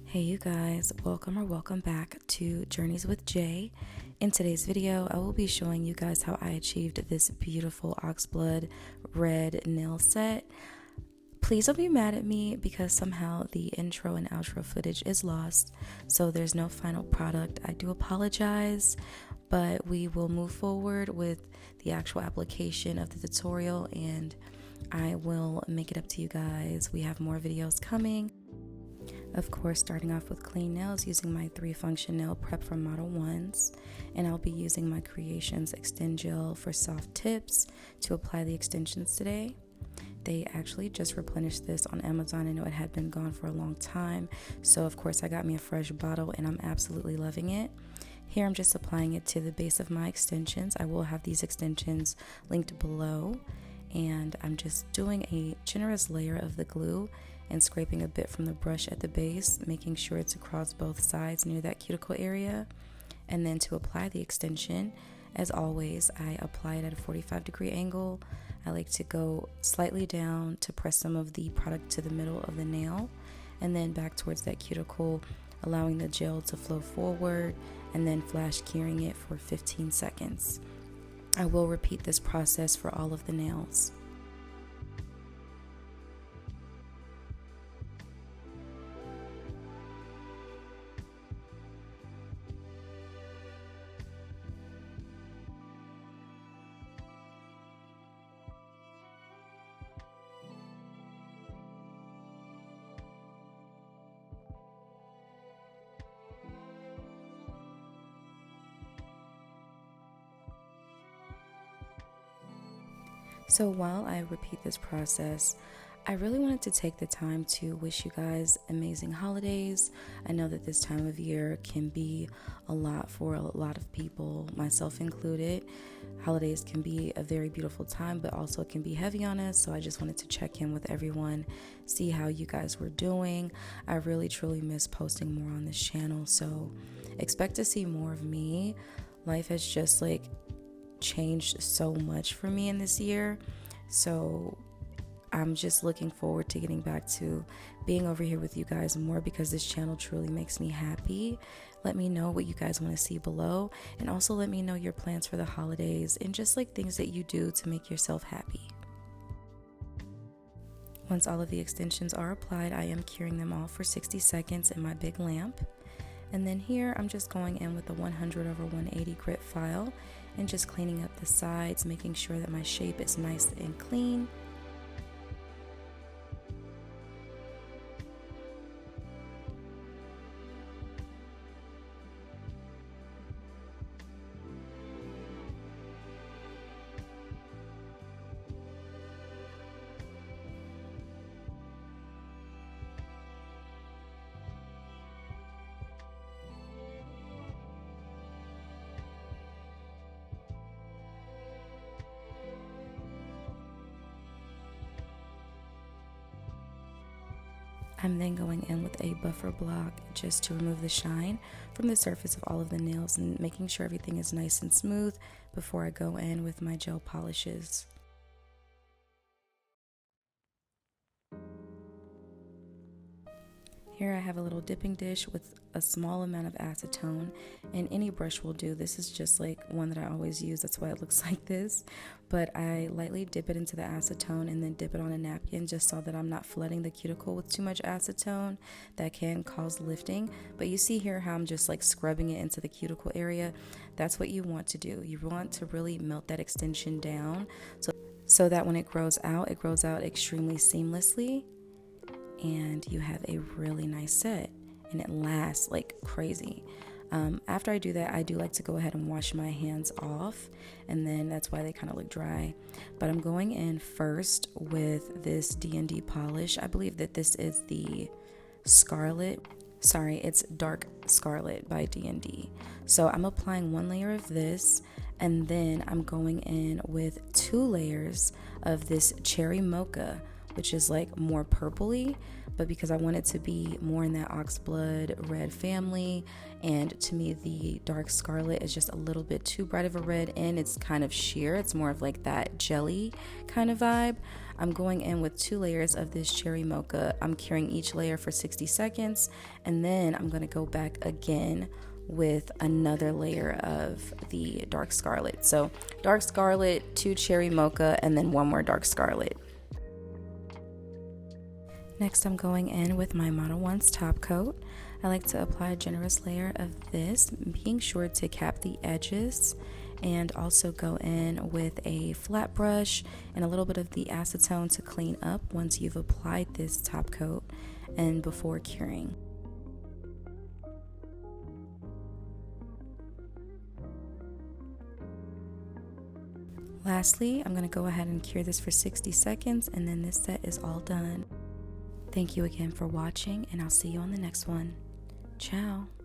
Hey you guys, welcome back to Journeys with Jay. In today's video, I will be showing you guys how I achieved this beautiful oxblood red nail set. Please don't be mad at me because somehow the intro and outro footage is lost, so there's no final product. I do apologize, but we will move forward with the actual application of the tutorial and I will make it up to you guys. We have more videos coming. Of course, starting off with clean nails using my 3-function nail prep from Model 1s, and I'll be using my Creations Extend Gel for soft tips to apply the extensions today. They actually just replenished this on Amazon. I know it had been gone for a long time, so of course I got me a fresh bottle and I'm absolutely loving it. Here I'm just applying it to the base of my extensions. I will have these extensions linked below, and I'm just doing a generous layer of the glue and scraping a bit from the brush at the base, making sure it's across both sides near that cuticle area. And then to apply the extension, as always, I apply it at a 45-degree angle. I like to go slightly down to press some of the product to the middle of the nail, and then back towards that cuticle, allowing the gel to flow forward, and then flash curing it for 15 seconds. I will repeat this process for all of the nails. So while I repeat this process, I really wanted to take the time to wish you guys amazing holidays. I know that this time of year can be a lot for a lot of people, myself included. Holidays can be a very beautiful time, but also it can be heavy on us. So I just wanted to check in with everyone, see how you guys were doing. I really truly miss posting more on this channel, so expect to see more of me. Life has just changed so much for me in this year, so I'm just looking forward to getting back to being over here with you guys more, because this channel truly makes me happy. Let me know what you guys want to see below, and also let me know your plans for the holidays and just things that you do to make yourself happy. Once all of the extensions are applied, I am curing them all for 60 seconds in my big lamp. And then here I'm just going in with a 100/180 grit file and just cleaning up the sides, making sure that my shape is nice and clean. I'm then going in with a buffer block just to remove the shine from the surface of all of the nails and making sure everything is nice and smooth before I go in with my gel polishes. Here I have a little dipping dish with a small amount of acetone, and any brush will do. This is just one that I always use, that's why it looks like this. But I lightly dip it into the acetone and then dip it on a napkin just so that I'm not flooding the cuticle with too much acetone. That can cause lifting. But you see here how I'm just scrubbing it into the cuticle area. That's what you want to do. You want to really melt that extension down so that when it grows out extremely seamlessly, and you have a really nice set and it lasts like crazy. After I do that, I do like to go ahead and wash my hands off, and then that's why they kind of look dry. But I'm going in first with this D&D polish. I believe that this is the Scarlet. Sorry, it's Dark Scarlet by D&D. So I'm applying one layer of this, and then I'm going in with 2 layers of this Cherry Mocha, which is more purpley, but because I want it to be more in that oxblood red family, and to me the dark scarlet is just a little bit too bright of a red, and it's kind of sheer. It's more of like that jelly kind of vibe. I'm going in with 2 layers of this cherry mocha. I'm curing each layer for 60 seconds, and then I'm going to go back again with another layer of the dark scarlet. So dark scarlet, 2 cherry mocha, and then 1 more dark scarlet. Next, I'm going in with my Model 1's top coat. I like to apply a generous layer of this, being sure to cap the edges, and also go in with a flat brush and a little bit of the acetone to clean up once you've applied this top coat and before curing. Lastly, I'm going to go ahead and cure this for 60 seconds, and then this set is all done. Thank you again for watching, and I'll see you on the next one. Ciao.